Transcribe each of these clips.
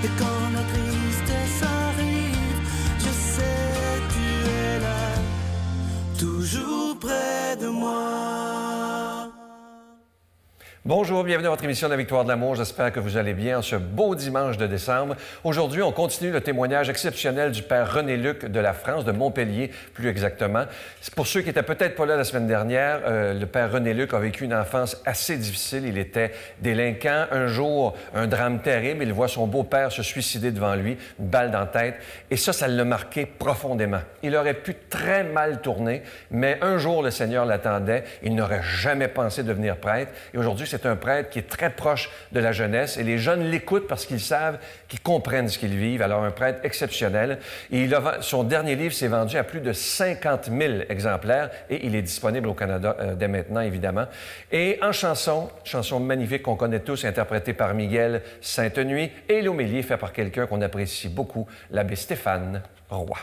Et quand la tristesse arrive, je sais tu es là, toujours près de moi. Bonjour, bienvenue à votre émission de la Victoire de l'amour. J'espère que vous allez bien en ce beau dimanche de décembre. Aujourd'hui, on continue le témoignage exceptionnel du père René-Luc de la France, de Montpellier plus exactement. Pour ceux qui n'étaient peut-être pas là la semaine dernière, le père René-Luc a vécu une enfance assez difficile. Il était délinquant. Un jour, un drame terrible. Il voit son beau-père se suicider devant lui, une balle dans la tête. Et ça l'a marqué profondément. Il aurait pu très mal tourner, mais un jour, le Seigneur l'attendait. Il n'aurait jamais pensé devenir prêtre. Et aujourd'hui, c'est un prêtre qui est très proche de la jeunesse et les jeunes l'écoutent parce qu'ils savent, qu'ils comprennent ce qu'ils vivent. Alors, un prêtre exceptionnel. Et son dernier livre s'est vendu à plus de 50 000 exemplaires et il est disponible au Canada dès maintenant, évidemment. Et en chanson magnifique qu'on connaît tous, interprétée par Miguel Sainte-Nuit et l'homélie fait par quelqu'un qu'on apprécie beaucoup, l'abbé Stéphane Roy.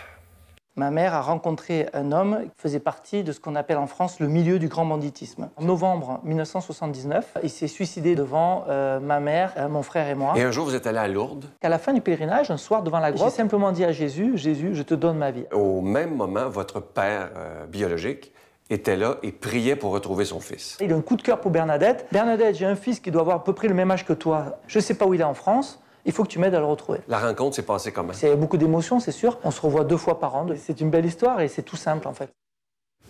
Ma mère a rencontré un homme qui faisait partie de ce qu'on appelle en France le milieu du grand banditisme. En novembre 1979, il s'est suicidé devant ma mère, mon frère et moi. Et un jour, vous êtes allé à Lourdes? À la fin du pèlerinage, un soir devant la grotte, j'ai simplement dit à Jésus, « Jésus, je te donne ma vie ». Au même moment, votre père biologique était là et priait pour retrouver son fils. Il a un coup de cœur pour Bernadette. « Bernadette, j'ai un fils qui doit avoir à peu près le même âge que toi. Je ne sais pas où il est en France. Il faut que tu m'aides à le retrouver. » La rencontre s'est passée comment? C'est beaucoup d'émotions, c'est sûr. On se revoit 2 fois par an. C'est une belle histoire et c'est tout simple, en fait.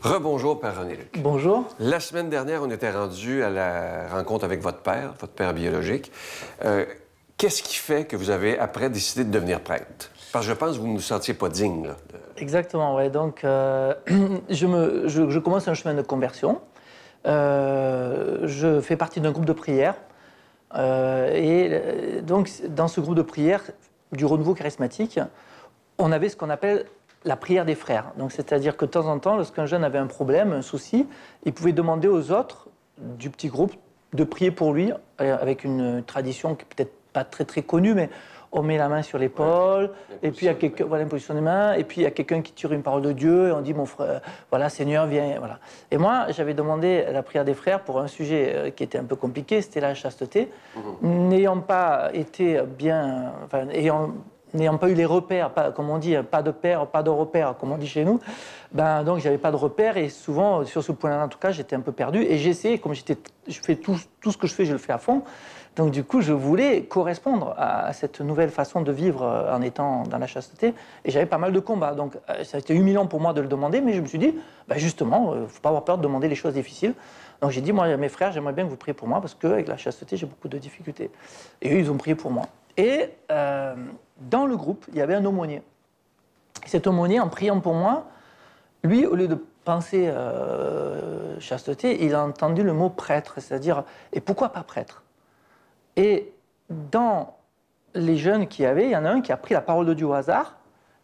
Rebonjour, Père René-Luc. Bonjour. La semaine dernière, on était rendu à la rencontre avec votre père biologique. Qu'est-ce qui fait que vous avez, après, décidé de devenir prêtre? Parce que je pense que vous ne vous sentiez pas digne, là. Exactement, oui. Donc, je commence un chemin de conversion. Je fais partie d'un groupe de prière. Donc, dans ce groupe de prière du renouveau charismatique, on avait ce qu'on appelle la prière des frères. Donc, c'est-à-dire que de temps en temps, lorsqu'un jeune avait un problème, un souci, il pouvait demander aux autres du petit groupe de prier pour lui, avec une tradition qui n'est peut-être pas très, très connue, mais on met la main sur l'épaule, et puis il y a quelqu'un, voilà, l'imposition des mains, et puis il y a quelqu'un qui tire une parole de Dieu, et on dit, mon frère, voilà, Seigneur, viens, voilà. Et moi, j'avais demandé la prière des frères pour un sujet qui était un peu compliqué, c'était la chasteté. N'ayant pas été bien, enfin, n'ayant pas eu les repères, pas, comme on dit, pas de père, pas de repères, comme on dit chez nous, ben, donc j'avais pas de repères, et souvent, sur ce point-là, en tout cas, j'étais un peu perdu, et j'ai essayé, comme je fais tout ce que je fais, je le fais à fond. Donc du coup, je voulais correspondre à cette nouvelle façon de vivre en étant dans la chasteté. Et j'avais pas mal de combats. Donc ça a été humiliant pour moi de le demander, mais je me suis dit, bah, justement, il ne faut pas avoir peur de demander les choses difficiles. Donc j'ai dit, moi, mes frères, j'aimerais bien que vous priez pour moi, parce qu'avec la chasteté, j'ai beaucoup de difficultés. Et eux, ils ont prié pour moi. Et dans le groupe, il y avait un aumônier. Cet aumônier, en priant pour moi, lui, au lieu de penser chasteté, il a entendu le mot prêtre, c'est-à-dire, et pourquoi pas prêtre? Et dans les jeunes qu'il y avait, il y en a un qui a pris la parole de Dieu au hasard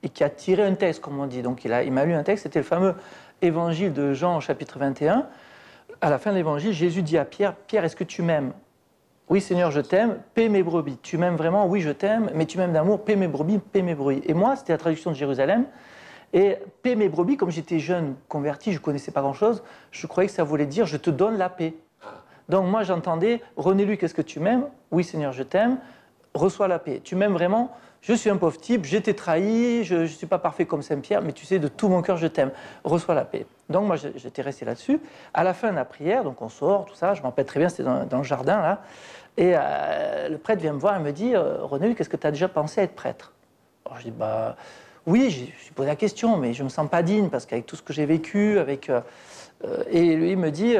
et qui a tiré un texte, comme on dit. Donc il m'a lu un texte, c'était le fameux évangile de Jean au chapitre 21. À la fin de l'évangile, Jésus dit à Pierre, « Pierre, est-ce que tu m'aimes? Oui, Seigneur, je t'aime, paie mes brebis. Tu m'aimes vraiment? Oui, je t'aime, mais tu m'aimes d'amour, paie mes brebis, paie mes brebis. » Et moi, c'était la traduction de Jérusalem. Et paie mes brebis, comme j'étais jeune, converti, je ne connaissais pas grand-chose, je croyais que ça voulait dire « je te donne la paix ». Donc moi j'entendais, René-Luc, est-ce que tu m'aimes? Oui Seigneur, je t'aime, reçois la paix. Tu m'aimes vraiment? Je suis un pauvre type, j'ai été trahi, je ne suis pas parfait comme Saint-Pierre, mais tu sais, de tout mon cœur, je t'aime. Reçois la paix. Donc moi j'étais resté là-dessus. À la fin de la prière, donc on sort, tout ça, je me rappelle très bien, c'était dans le jardin là, et le prêtre vient me voir et me dit, René-Luc, est-ce que tu as déjà pensé à être prêtre? Alors je dis, bah oui, je me suis posé la question, mais je ne me sens pas digne, parce qu'avec tout ce que j'ai vécu, et lui il me dit,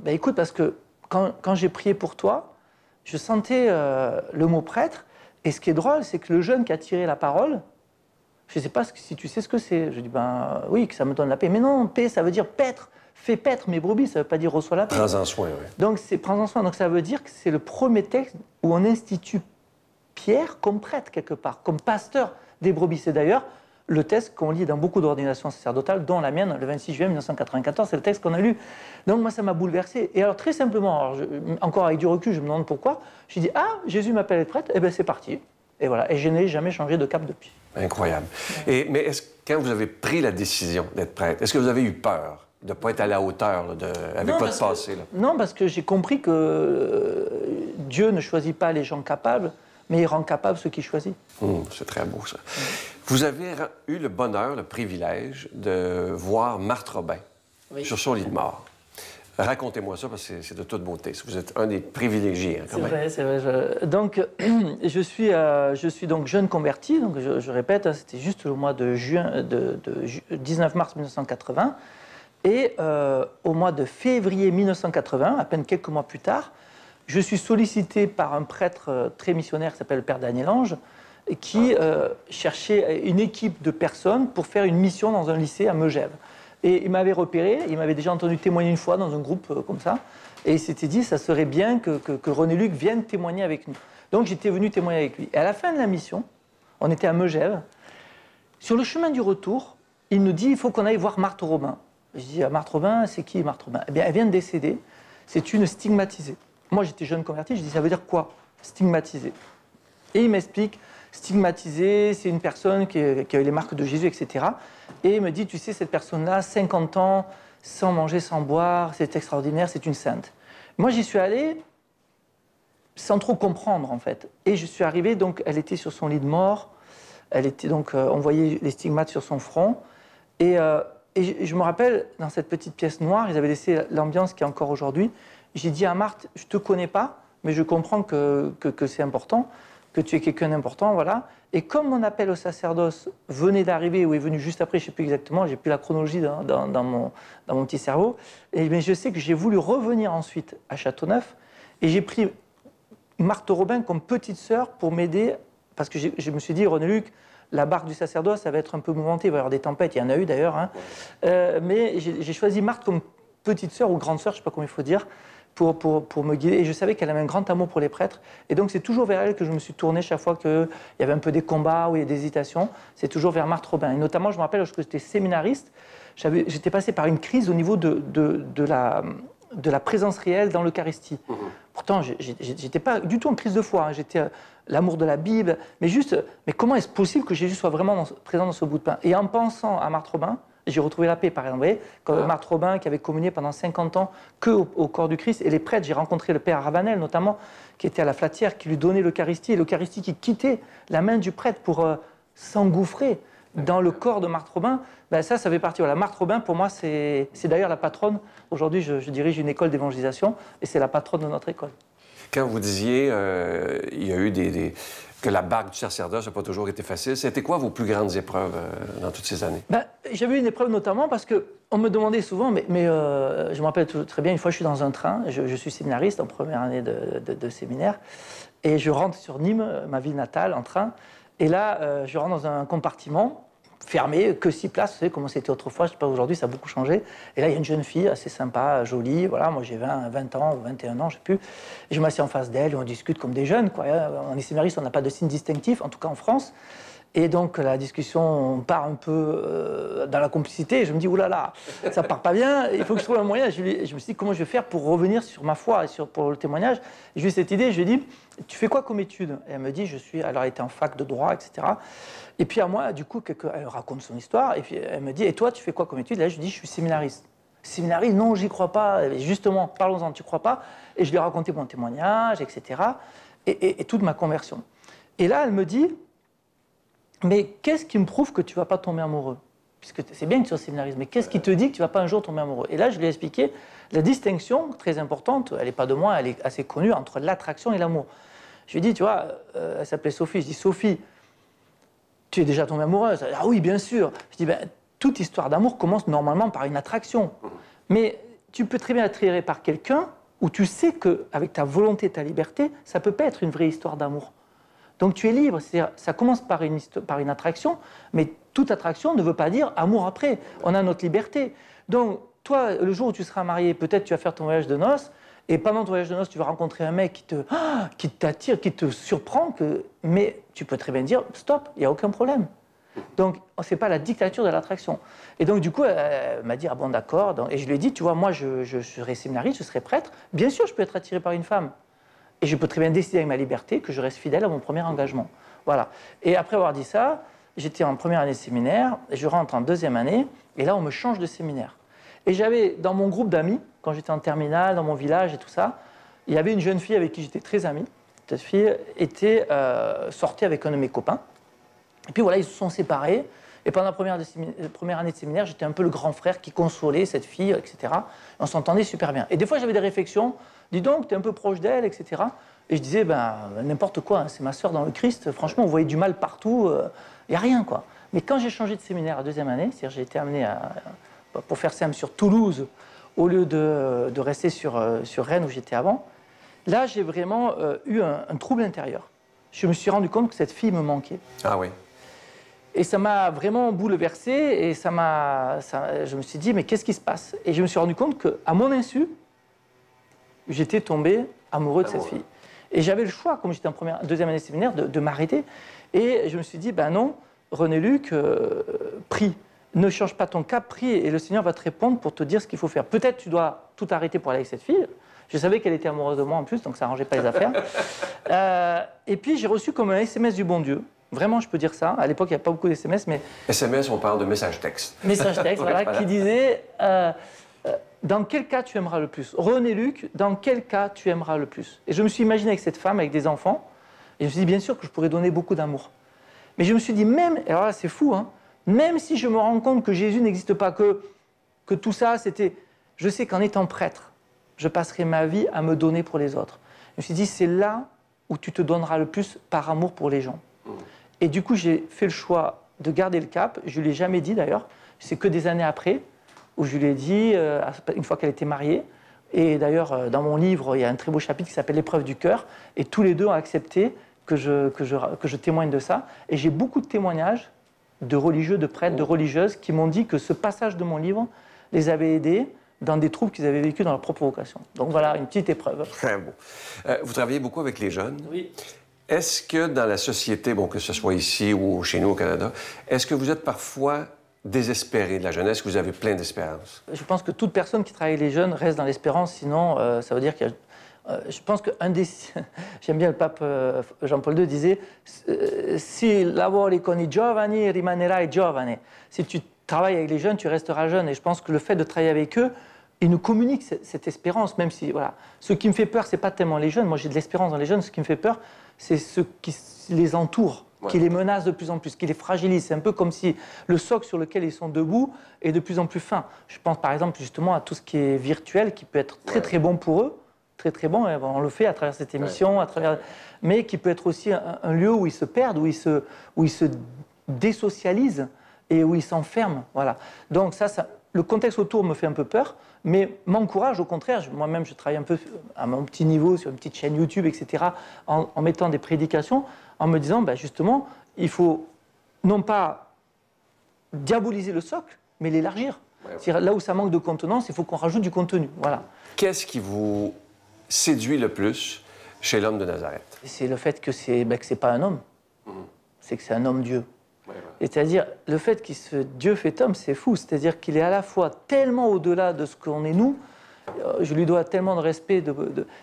bah, écoute, parce que quand j'ai prié pour toi, je sentais le mot prêtre. Et ce qui est drôle, c'est que le jeune qui a tiré la parole, je ne sais pas si tu sais ce que c'est. Je dis, ben oui, que ça me donne la paix. Mais non, paix, ça veut dire paître. Fais paître mes brebis, ça ne veut pas dire reçois la paix. Prends-en soin, oui. Donc, c'est prends-en soin. Donc, ça veut dire que c'est le premier texte où on institue Pierre comme prêtre, quelque part, comme pasteur des brebis. C'est d'ailleurs le texte qu'on lit dans beaucoup d'ordinations sacerdotales, dont la mienne, le 26 juin 1994, c'est le texte qu'on a lu. Donc moi, ça m'a bouleversé. Et alors, très simplement, encore avec du recul, je me demande pourquoi, je dis, ah, Jésus m'appelle à être prêtre, et bien c'est parti. Et voilà, et je n'ai jamais changé de cap depuis. Incroyable. Mais quand vous avez pris la décision d'être prêtre, est-ce que vous avez eu peur de ne pas être à la hauteur là, avec votre passé? Là? Non, parce que j'ai compris que Dieu ne choisit pas les gens capables, mais il rend capable ceux qu'il choisit. C'est très beau, ça. Vous avez eu le bonheur, le privilège de voir Marthe Robin sur son lit de mort. Racontez-moi ça, parce que c'est de toute beauté. Vous êtes un des privilégiés, quand même. C'est vrai. Donc, je suis donc jeune converti, donc je répète, c'était juste au mois de 19 mars 1980. Et au mois de février 1980, à peine quelques mois plus tard, je suis sollicité par un prêtre très missionnaire qui s'appelle le Père Daniel Ange, qui cherchait une équipe de personnes pour faire une mission dans un lycée à Megève. Et il m'avait repéré, il m'avait déjà entendu témoigner une fois dans un groupe comme ça, et il s'était dit, ça serait bien que René Luc vienne témoigner avec nous. Donc j'étais venu témoigner avec lui. Et à la fin de la mission, on était à Megève, sur le chemin du retour, il nous dit, il faut qu'on aille voir Marthe Robin. Je dis, Marthe Robin, c'est qui Marthe Robin? Eh bien, elle vient de décéder, c'est une stigmatisée. Moi, j'étais jeune converti, je dis, ça veut dire quoi, stigmatisée? Et il m'explique, stigmatisée, c'est une personne qui a eu les marques de Jésus, etc. Et il me dit, tu sais, cette personne-là, 50 ans, sans manger, sans boire, c'est extraordinaire, c'est une sainte. Moi, j'y suis allé sans trop comprendre, en fait. Et je suis arrivé, donc, elle était sur son lit de mort, elle était donc, on voyait les stigmates sur son front, et je me rappelle, dans cette petite pièce noire, ils avaient laissé l'ambiance qui est encore aujourd'hui. J'ai dit à Marthe, je ne te connais pas, mais je comprends que c'est important, que tu es quelqu'un d'important, voilà. Et comme mon appel au sacerdoce venait d'arriver, ou est venu juste après, je ne sais plus exactement, j'ai plus la chronologie dans mon petit cerveau, mais je sais que j'ai voulu revenir ensuite à Châteauneuf, et j'ai pris Marthe Robin comme petite sœur pour m'aider, parce que je me suis dit, René Luc, la barque du sacerdoce, ça va être un peu mouvementé, il va y avoir des tempêtes, il y en a eu d'ailleurs, hein. Mais j'ai choisi Marthe comme petite sœur ou grande sœur, je ne sais pas comment il faut dire, pour me guider. Et je savais qu'elle avait un grand amour pour les prêtres. Et donc c'est toujours vers elle que je me suis tourné chaque fois qu'il y avait un peu des combats ou des hésitations. C'est toujours vers Marthe Robin. Et notamment, je me rappelle, lorsque j'étais séminariste, j'étais passé par une crise au niveau de la présence réelle dans l'Eucharistie. Pourtant, je n'étais pas du tout en crise de foi, hein. J'étais l'amour de la Bible, mais comment est-ce possible que Jésus soit vraiment présent dans ce bout de pain? Et en pensant à Marthe Robin, j'ai retrouvé la paix, par exemple. Vous voyez, comme Marthe Robin, qui avait communié pendant 50 ans au corps du Christ, et les prêtres, j'ai rencontré le père Ravanel, notamment, qui était à la Flatière, qui lui donnait l'Eucharistie, et l'Eucharistie qui quittait la main du prêtre pour s'engouffrer dans le corps de Marthe Robin. Ben ça fait partie. Voilà. Marthe Robin, pour moi, c'est d'ailleurs la patronne. Aujourd'hui, je dirige une école d'évangélisation, et c'est la patronne de notre école. Quand vous disiez il y a eu que la barque du sacerdoce n'a pas toujours été facile, c'était quoi vos plus grandes épreuves dans toutes ces années? J'avais une épreuve notamment parce qu'on me demandait souvent, mais je me rappelle très bien, une fois je suis dans un train, je suis séminariste en première année de séminaire, et je rentre sur Nîmes, ma ville natale, en train, et là je rentre dans un compartiment fermé, que 6 places, vous savez comment c'était autrefois, je ne sais pas, aujourd'hui ça a beaucoup changé. Et là il y a une jeune fille assez sympa, jolie, voilà, moi j'ai 20 ans ou 21 ans, je ne sais plus. Et je m'assieds en face d'elle et on discute comme des jeunes, quoi. On est séminariste, on n'a pas de signe distinctif, en tout cas en France. Et donc la discussion part un peu dans la complicité, et je me dis, oulala, ça part pas bien, il faut que je trouve un moyen. Je me suis dit, comment je vais faire pour revenir sur ma foi et pour le témoignage. Et j'ai eu cette idée, je lui ai dit, tu fais quoi comme étude? Et elle me dit, alors elle était en fac de droit, etc. Et puis à moi, du coup, elle raconte son histoire, et puis elle me dit, et toi, tu fais quoi comme étude? Et là, je lui dis, je suis séminariste. Séminariste, non, j'y crois pas. Et justement, parlons-en, tu crois pas? Et je lui ai raconté mon témoignage, etc. Et toute ma conversion. Et là, elle me dit, mais qu'est-ce qui me prouve que tu ne vas pas tomber amoureux? Puisque c'est bien que tu sois séminariste, mais qu'est-ce qui te dit que tu ne vas pas un jour tomber amoureux? Et là, je lui ai expliqué la distinction très importante, elle n'est pas de moi, elle est assez connue, entre l'attraction et l'amour. Je lui ai dit, tu vois, elle s'appelait Sophie, je dis, Sophie, tu es déjà tombée amoureuse? Ah oui, bien sûr. Je dis, toute histoire d'amour commence normalement par une attraction. Mais tu peux très bien être attiré par quelqu'un où tu sais qu'avec ta volonté, ta liberté, ça ne peut pas être une vraie histoire d'amour. Donc tu es libre, c'est-à-dire ça commence par une attraction, mais toute attraction ne veut pas dire amour après. On a notre liberté. Donc toi, le jour où tu seras marié, peut-être tu vas faire ton voyage de noces, et pendant ton voyage de noces, tu vas rencontrer un mec qui t'attire, qui te surprend, mais tu peux très bien dire stop, il n'y a aucun problème. Donc ce n'est pas la dictature de l'attraction. Et donc du coup, elle m'a dit ah bon d'accord, et je lui ai dit tu vois, moi je serai séminariste, je serai prêtre, bien sûr je peux être attiré par une femme. Et je peux très bien décider avec ma liberté que je reste fidèle à mon premier engagement. Voilà. Et après avoir dit ça, j'étais en première année de séminaire, et je rentre en deuxième année, et là on me change de séminaire. Et j'avais dans mon groupe d'amis, quand j'étais en terminale, dans mon village et tout ça, il y avait une jeune fille avec qui j'étais très ami, petite fille, sortait avec un de mes copains. Et puis voilà, ils se sont séparés. Et pendant la première année de séminaire, j'étais un peu le grand frère qui consolait cette fille, etc. Et on s'entendait super bien. Et des fois, j'avais des réflexions. Dis donc, tu es un peu proche d'elle, etc. Et je disais, n'importe quoi, hein, c'est ma sœur dans le Christ. Franchement, vous voyez du mal partout. Il n'y a rien, quoi. Mais quand j'ai changé de séminaire à deuxième année, c'est-à-dire j'ai été amené pour faire simple, sur Toulouse, au lieu de rester sur Rennes où j'étais avant, là, j'ai vraiment eu un trouble intérieur. Je me suis rendu compte que cette fille me manquait. Ah oui. Et ça m'a vraiment bouleversé et je me suis dit, mais qu'est-ce qui se passe? Et je me suis rendu compte qu'à mon insu, j'étais tombé amoureux de cette fille. Et j'avais le choix, comme j'étais en deuxième année de séminaire, de m'arrêter. Et je me suis dit, non, René Luc, prie. Ne change pas ton cap, prie, et le Seigneur va te répondre pour te dire ce qu'il faut faire. Peut-être tu dois tout arrêter pour aller avec cette fille. Je savais qu'elle était amoureuse de moi en plus, donc ça n'arrangeait pas les affaires. Et puis j'ai reçu comme un SMS du bon Dieu. Vraiment, je peux dire ça. À l'époque, il n'y a pas beaucoup d'SMS, mais... SMS, on parle de message texte. Message texte, voilà, qui disait dans quel cas tu aimeras le plus? René Luc, dans quel cas tu aimeras le plus? Et je me suis imaginé avec cette femme, avec des enfants, et je me suis dit, bien sûr que je pourrais donner beaucoup d'amour. Mais je me suis dit, même, alors là, c'est fou, hein, même si je me rends compte que Jésus n'existe pas, que tout ça, c'était... Je sais qu'en étant prêtre, je passerai ma vie à me donner pour les autres. Je me suis dit, c'est là où tu te donneras le plus par amour pour les gens. Et du coup, j'ai fait le choix de garder le cap. Je ne lui ai jamais dit d'ailleurs. C'est que des années après où je lui ai dit, une fois qu'elle était mariée. Et d'ailleurs, dans mon livre, il y a un très beau chapitre qui s'appelle L'épreuve du cœur. Et tous les deux ont accepté que je témoigne de ça. Et j'ai beaucoup de témoignages de religieux, de prêtres, de religieuses qui m'ont dit que ce passage de mon livre les avait aidés dans des troubles qu'ils avaient vécus dans leur propre vocation. Donc voilà, une petite épreuve. Très beau. Vous travaillez beaucoup avec les jeunes. Oui. Est-ce que dans la société, bon, que ce soit ici ou chez nous au Canada, est-ce que vous êtes parfois désespéré de la jeunesse, que vous avez plein d'espérance? Je pense que toute personne qui travaille avec les jeunes reste dans l'espérance, sinon ça veut dire qu'il y a... je pense qu'un des... J'aime bien le pape Jean-Paul II disait « Si lavori con i giovani, rimanerai giovane ». Si tu travailles avec les jeunes, tu resteras jeune. Et je pense que le fait de travailler avec eux, ils nous communiquent cette espérance, même si, voilà. Ce qui me fait peur, c'est pas tellement les jeunes. Moi, j'ai de l'espérance dans les jeunes. Ce qui me fait peur, c'est ceux qui les entourent, qui les menacent de plus en plus, qui les fragilisent. C'est un peu comme si le socle sur lequel ils sont debout est de plus en plus fin. Je pense, par exemple, justement, à tout ce qui est virtuel, qui peut être très, très bon pour eux. Très, très bon. Et on le fait à travers cette émission, mais qui peut être aussi un lieu où ils se perdent, où ils se désocialisent et où ils s'enferment. Voilà. Donc le contexte autour me fait un peu peur, mais m'encourage au contraire. Moi-même, je travaille un peu à mon petit niveau sur une petite chaîne YouTube, etc., en mettant des prédications, en me disant, justement, il faut non pas diaboliser le socle, mais l'élargir. C'est-à-dire, là où ça manque de contenance, il faut qu'on rajoute du contenu. Voilà. Qu'est-ce qui vous séduit le plus chez l'homme de Nazareth? C'est le fait que c'est pas un homme, c'est que c'est un homme-dieu. C'est-à-dire, le fait que Dieu fait homme, c'est fou. C'est-à-dire qu'il est à la fois tellement au-delà de ce qu'on est nous, je lui dois tellement de respect,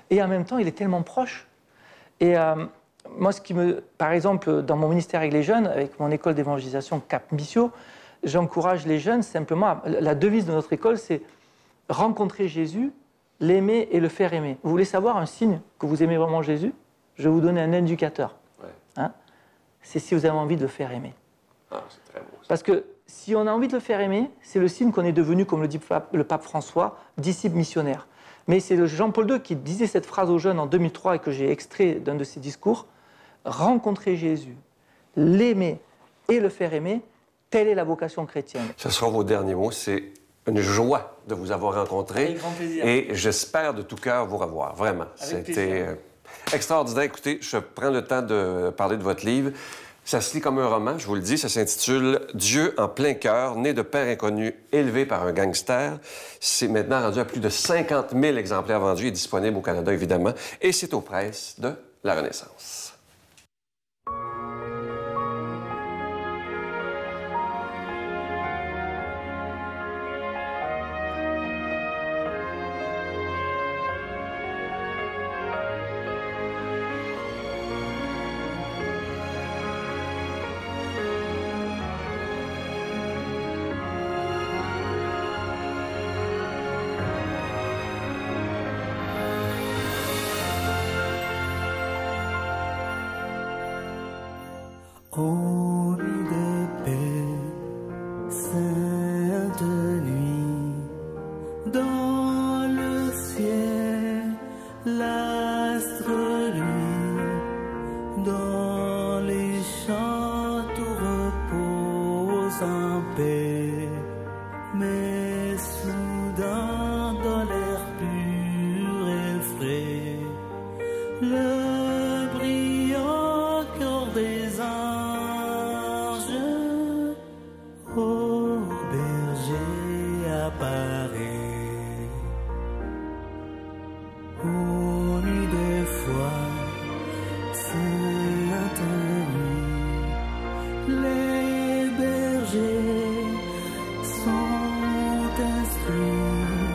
et en même temps, il est tellement proche. Et moi, par exemple, dans mon ministère avec les jeunes, avec mon école d'évangélisation Cap Missio, j'encourage les jeunes simplement, la devise de notre école, c'est rencontrer Jésus, l'aimer et le faire aimer. Vous voulez savoir un signe que vous aimez vraiment Jésus? Je vais vous donner un indicateur. Hein? C'est si vous avez envie de le faire aimer. Ah, c'est très beau, ça. Parce que si on a envie de le faire aimer, c'est le signe qu'on est devenu, comme le dit le pape François, disciple missionnaire. Mais c'est Jean-Paul II qui disait cette phrase aux jeunes en 2003 et que j'ai extrait d'un de ses discours. Rencontrer Jésus, l'aimer et le faire aimer, telle est la vocation chrétienne. Ce sera vos derniers mots. C'est une joie de vous avoir rencontré. Avec grand plaisir. Et j'espère de tout cœur vous revoir. Vraiment. C'était extraordinaire. Écoutez, je prends le temps de parler de votre livre. Ça se lit comme un roman, je vous le dis. Ça s'intitule « Dieu en plein cœur, né de père inconnu, élevé par un gangster ». C'est maintenant rendu à plus de 50 000 exemplaires vendus et disponible au Canada, évidemment. Et c'est aux presses de La Renaissance. Ô nuit de paix, sainte nuit, dans le ciel, l'astre luit, dans les champs tout repose en paix, mais soudain dans l'air pur et frais, le brillant cœur des anges au berger apparaît. Ô nuit de foi, sainte nuit, les bergers sont instruits,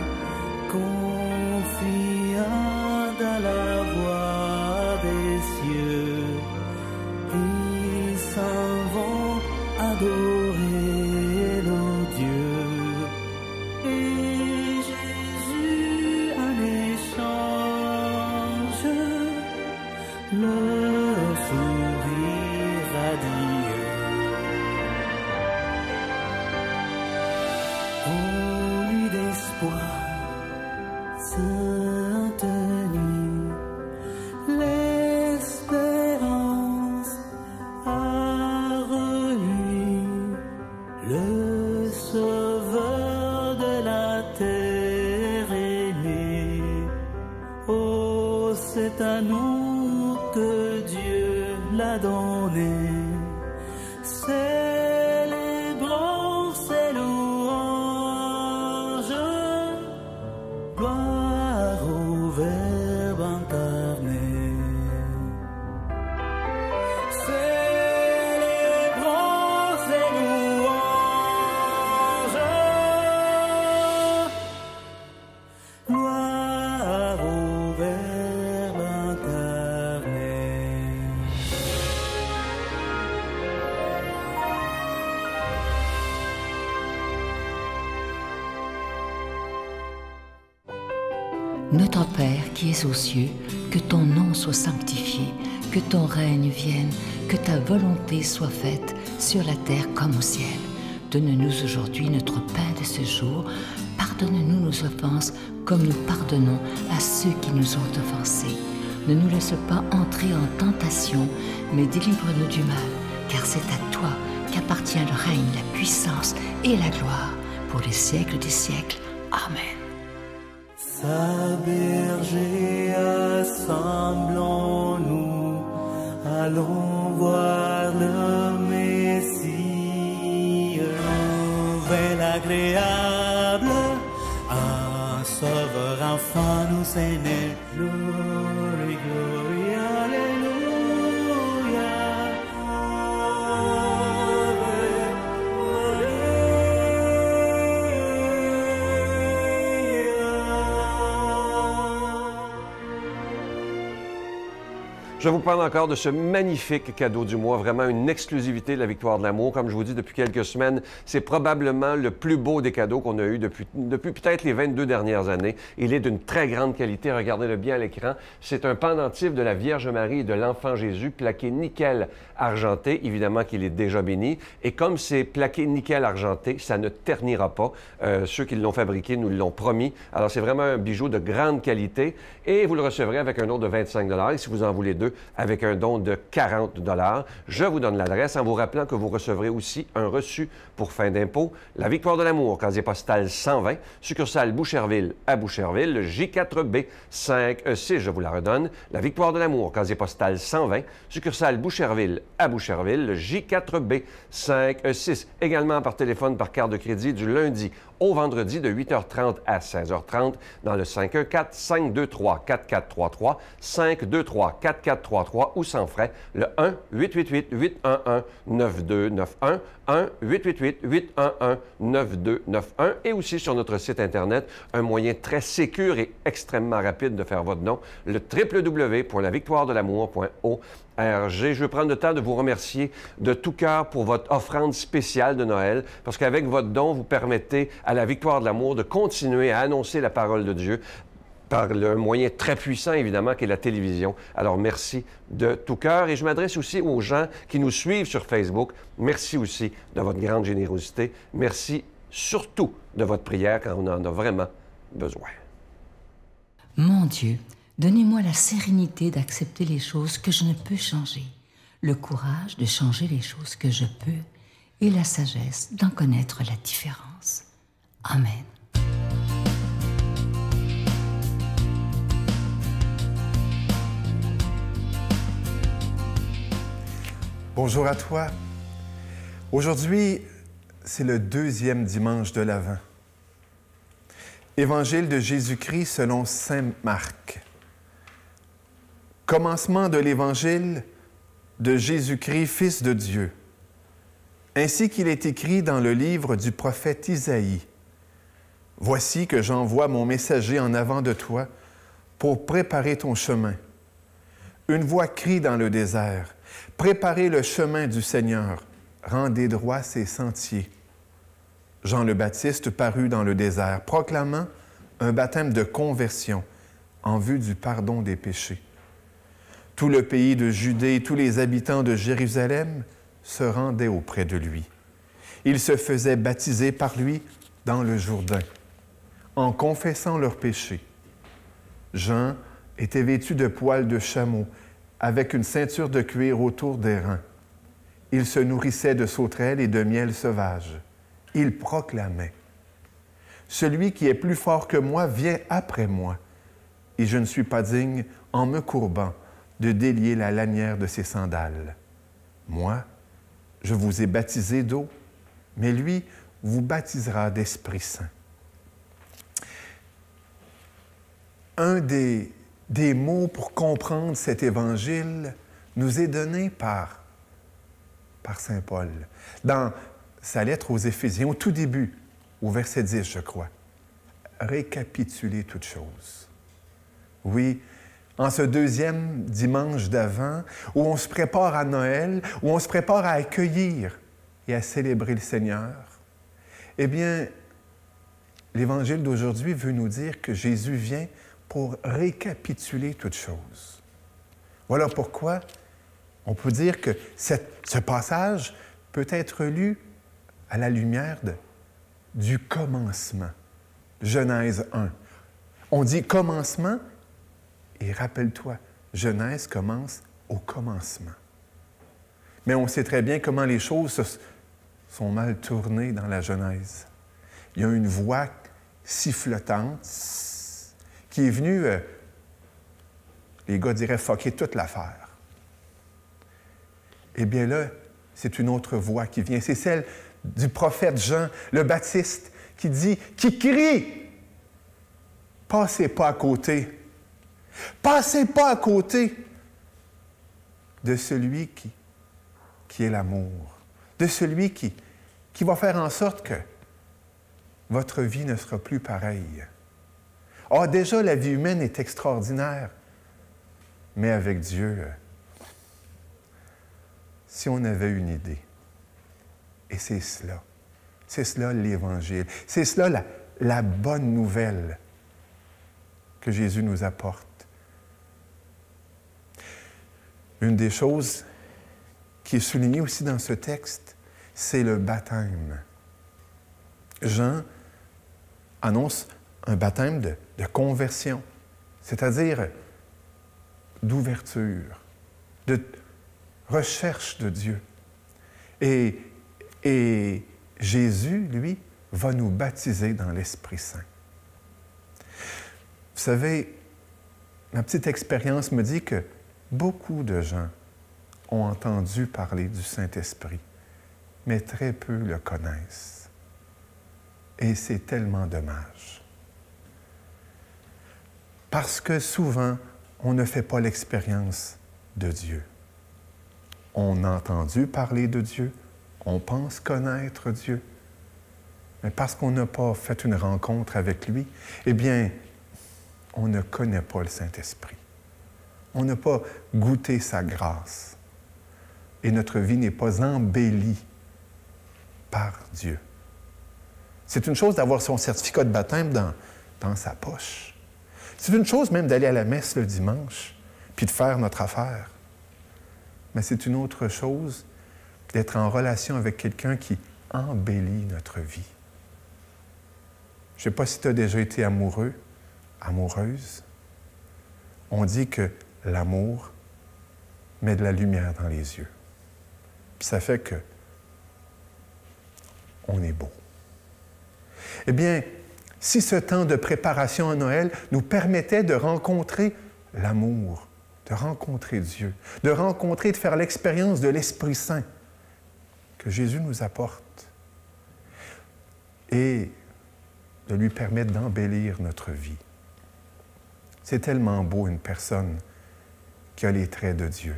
confiants dans la voix des cieux. Ils s'en vont adorer le Dieu. Et Jésus en échange leur sourire radieux. Ô nuit d'espoir, sainte nuit, l'espérance a relu le sauveur de la terre aimée. Oh, c'est à nous que Dieu l'a donné. Célébrons ses louanges, gloire au Verbe incarné. Célébrons ses louanges, gloire au Verbe incarné. Notre Père qui es aux cieux, que ton nom soit sanctifié, que ton règne vienne, que ta volonté soit faite sur la terre comme au ciel. Donne-nous aujourd'hui notre pain de ce jour. Pardonne-nous nos offenses comme nous pardonnons à ceux qui nous ont offensés. Ne nous laisse pas entrer en tentation, mais délivre-nous du mal, car c'est à toi qu'appartient le règne, la puissance et la gloire pour les siècles des siècles. Amen. Sa berger, assemblons-nous, allons voir le Messie, nouvelle agréable, un sauveur enfant nous est né. Glory, glory, alléluia. Je vous parle encore de ce magnifique cadeau du mois, vraiment une exclusivité de la Victoire de l'amour. Comme je vous dis depuis quelques semaines, c'est probablement le plus beau des cadeaux qu'on a eu depuis peut-être les 22 dernières années. Il est d'une très grande qualité, regardez-le bien à l'écran. C'est un pendentif de la Vierge Marie et de l'Enfant Jésus, plaqué nickel argenté, évidemment qu'il est déjà béni. Et comme c'est plaqué nickel argenté, ça ne ternira pas. Ceux qui l'ont fabriqué nous l'ont promis. Alors c'est vraiment un bijou de grande qualité et vous le recevrez avec un don de 25 $. Et si vous en voulez deux, avec un don de 40 $. Je vous donne l'adresse en vous rappelant que vous recevrez aussi un reçu pour fin d'impôt. La Victoire de l'amour, casier postal 120, succursale Boucherville à Boucherville, le J4B 5E6, je vous la redonne. La Victoire de l'amour, casier postal 120, succursale Boucherville à Boucherville, le J4B 5E6. Également par téléphone, par carte de crédit du lundi au vendredi de 8h30 à 16h30 dans le 514-523-4433, 523-4433 ou sans frais, le 1-888-811-9291, 1-888-811-9291 et aussi sur notre site Internet, un moyen très sécure et extrêmement rapide de faire votre don, le www.lavictoiredelamour.org. Je veux prendre le temps de vous remercier de tout cœur pour votre offrande spéciale de Noël, parce qu'avec votre don, vous permettez à la Victoire de l'amour de continuer à annoncer la parole de Dieu par le moyen très puissant, évidemment, qu'est la télévision. Alors, merci de tout cœur. Et je m'adresse aussi aux gens qui nous suivent sur Facebook. Merci aussi de votre grande générosité. Merci surtout de votre prière quand on en a vraiment besoin. Mon Dieu, donnez-moi la sérénité d'accepter les choses que je ne peux changer, le courage de changer les choses que je peux et la sagesse d'en connaître la différence. Amen. Bonjour à toi. Aujourd'hui, c'est le 2e dimanche de l'Avent. Évangile de Jésus-Christ selon saint Marc. Commencement de l'Évangile de Jésus-Christ, Fils de Dieu. Ainsi qu'il est écrit dans le livre du prophète Isaïe. « Voici que j'envoie mon messager en avant de toi pour préparer ton chemin. Une voix crie dans le désert. Préparez le chemin du Seigneur. Rendez droits ses sentiers. » Jean le Baptiste parut dans le désert, proclamant un baptême de conversion en vue du pardon des péchés. Tout le pays de Judée et tous les habitants de Jérusalem se rendaient auprès de lui. Ils se faisaient baptiser par lui dans le Jourdain, en confessant leurs péchés. Jean était vêtu de poils de chameau, avec une ceinture de cuir autour des reins. Il se nourrissait de sauterelles et de miel sauvage. Il proclamait « Celui qui est plus fort que moi vient après moi, et je ne suis pas digne, en me courbant, de délier la lanière de ses sandales. Moi, je vous ai baptisé d'eau, mais lui vous baptisera d'Esprit Saint. » Un des mots pour comprendre cet évangile nous est donné par saint Paul. Dans sa lettre aux Éphésiens, au tout début, au verset 10, je crois. Récapituler toutes choses. Oui, en ce 2e dimanche d'Avent, où on se prépare à Noël, où on se prépare à accueillir et à célébrer le Seigneur, eh bien, l'Évangile d'aujourd'hui veut nous dire que Jésus vient pour récapituler toutes choses. Voilà pourquoi on peut dire que ce passage peut être lu à la lumière du commencement. Genèse 1. On dit commencement, et rappelle-toi, Genèse commence au commencement. Mais on sait très bien comment les choses sont mal tournées dans la Genèse. Il y a une voix sifflotante qui est venue, les gars diraient, fucker toute l'affaire. Eh bien là, c'est une autre voix qui vient. C'est celle du prophète Jean le Baptiste qui crie « Passez pas à côté. Passez pas à côté de celui qui est l'amour, de celui qui va faire en sorte que votre vie ne sera plus pareille. Ah, déjà, la vie humaine est extraordinaire, mais avec Dieu, si on avait une idée, et c'est cela l'Évangile, c'est cela la bonne nouvelle que Jésus nous apporte. Une des choses qui est soulignée aussi dans ce texte, c'est le baptême. Jean annonce un baptême de conversion, c'est-à-dire d'ouverture, de recherche de Dieu. Et Jésus, lui, va nous baptiser dans l'Esprit Saint. Vous savez, ma petite expérience me dit que beaucoup de gens ont entendu parler du Saint-Esprit, mais très peu le connaissent. Et c'est tellement dommage. Parce que souvent, on ne fait pas l'expérience de Dieu. On a entendu parler de Dieu, on pense connaître Dieu, mais parce qu'on n'a pas fait une rencontre avec lui, eh bien, on ne connaît pas le Saint-Esprit. On n'a pas goûté sa grâce. Et notre vie n'est pas embellie par Dieu. C'est une chose d'avoir son certificat de baptême dans sa poche. C'est une chose même d'aller à la messe le dimanche, puis de faire notre affaire. Mais c'est une autre chose d'être en relation avec quelqu'un qui embellit notre vie. Je ne sais pas si tu as déjà été amoureux, amoureuse. On dit que l'amour met de la lumière dans les yeux. Puis ça fait que on est beau. Eh bien, si ce temps de préparation à Noël nous permettait de rencontrer l'amour, de rencontrer Dieu, de rencontrer, de faire l'expérience de l'Esprit Saint que Jésus nous apporte et de lui permettre d'embellir notre vie. C'est tellement beau une personne qui a les traits de Dieu,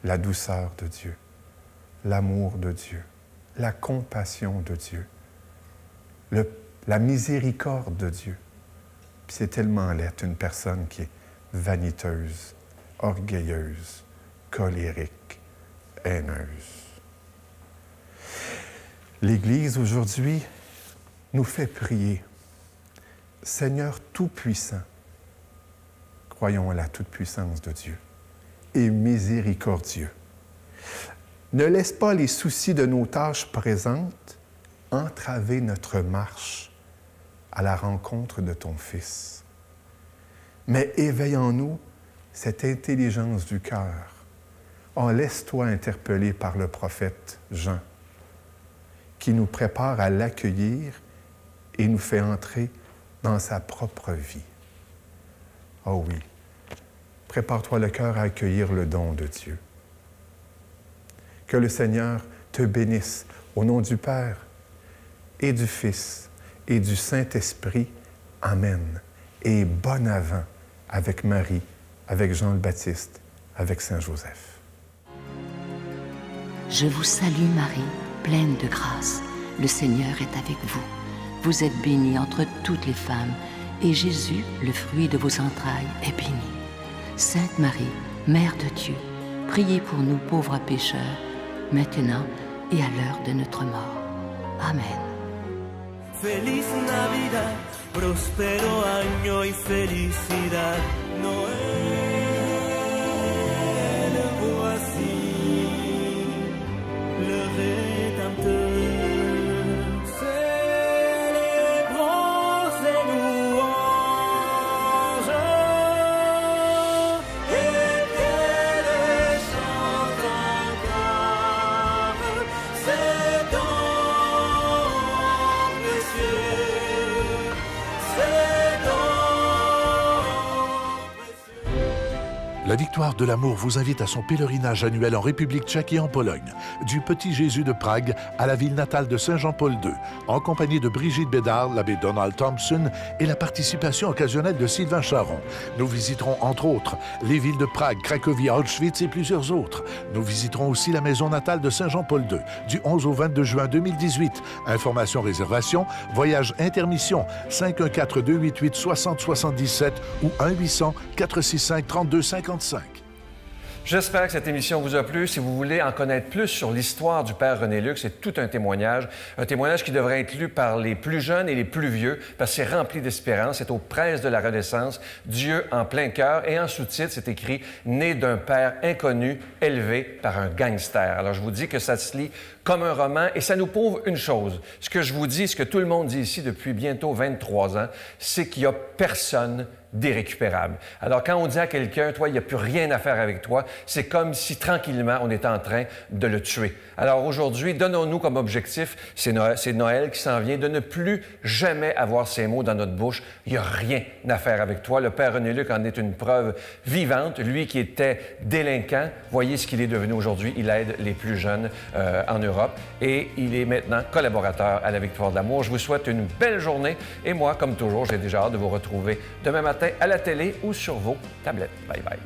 la douceur de Dieu, l'amour de Dieu, la compassion de Dieu, la miséricorde de Dieu. Puis c'est tellement laid une personne qui est vaniteuse, orgueilleuse, colérique, haineuse. L'Église aujourd'hui nous fait prier. Seigneur Tout-Puissant, croyons à la toute-puissance de Dieu et miséricordieux. Ne laisse pas les soucis de nos tâches présentes entraver notre marche à la rencontre de ton Fils. Mais éveille en nous cette intelligence du cœur. Oh, laisse-toi interpeller par le prophète Jean, qui nous prépare à l'accueillir et nous fait entrer dans sa propre vie. Oh oui, prépare-toi le cœur à accueillir le don de Dieu. Que le Seigneur te bénisse au nom du Père et du Fils et du Saint-Esprit. Amen. Et bon Avent avec Marie, avec Jean le Baptiste, avec Saint Joseph. Je vous salue Marie, pleine de grâce. Le Seigneur est avec vous. Vous êtes bénie entre toutes les femmes, et Jésus, le fruit de vos entrailles, est béni. Sainte Marie, Mère de Dieu, priez pour nous pauvres pécheurs, maintenant et à l'heure de notre mort. Amen. Feliz Navidad, prospero año y felicidad. Noël, voici le Rédempteur. Célébrons ses louanges et qu'elle chante encore ses dons précieux, ses dons précieux. La Victoire de l'amour vous invite à son pèlerinage annuel en République tchèque et en Pologne, du Petit Jésus de Prague à la ville natale de Saint Jean-Paul II, en compagnie de Brigitte Bédard, l'abbé Donald Thompson et la participation occasionnelle de Sylvain Charon. Nous visiterons entre autres les villes de Prague, Cracovie, Auschwitz et plusieurs autres. Nous visiterons aussi la maison natale de Saint Jean-Paul II, du 11 au 22 juin 2018. Informations, réservations, voyage intermission, 514-288-6077 ou 1-800-465-3255. J'espère que cette émission vous a plu. Si vous voulez en connaître plus sur l'histoire du Père René Luc, c'est tout un témoignage qui devrait être lu par les plus jeunes et les plus vieux, parce que c'est rempli d'espérance. C'est aux presses de la Renaissance, Dieu en plein cœur. Et en sous-titre, c'est écrit « Né d'un père inconnu, élevé par un gangster ». Alors, je vous dis que ça se lit comme un roman et ça nous prouve une chose. Ce que je vous dis, ce que tout le monde dit ici depuis bientôt 23 ans, c'est qu'il n'y a personne d'irrécupérable. Alors, quand on dit à quelqu'un, toi, il n'y a plus rien à faire avec toi, c'est comme si tranquillement, on était en train de le tuer. Alors aujourd'hui, donnons-nous comme objectif, c'est Noël qui s'en vient, de ne plus jamais avoir ces mots dans notre bouche. Il n'y a rien à faire avec toi. Le Père René Luc en est une preuve vivante. Lui qui était délinquant, voyez ce qu'il est devenu aujourd'hui. Il aide les plus jeunes en Europe et il est maintenant collaborateur à la Victoire de l'amour. Je vous souhaite une belle journée et moi, comme toujours, j'ai déjà hâte de vous retrouver demain matin à la télé ou sur vos tablettes. Bye bye.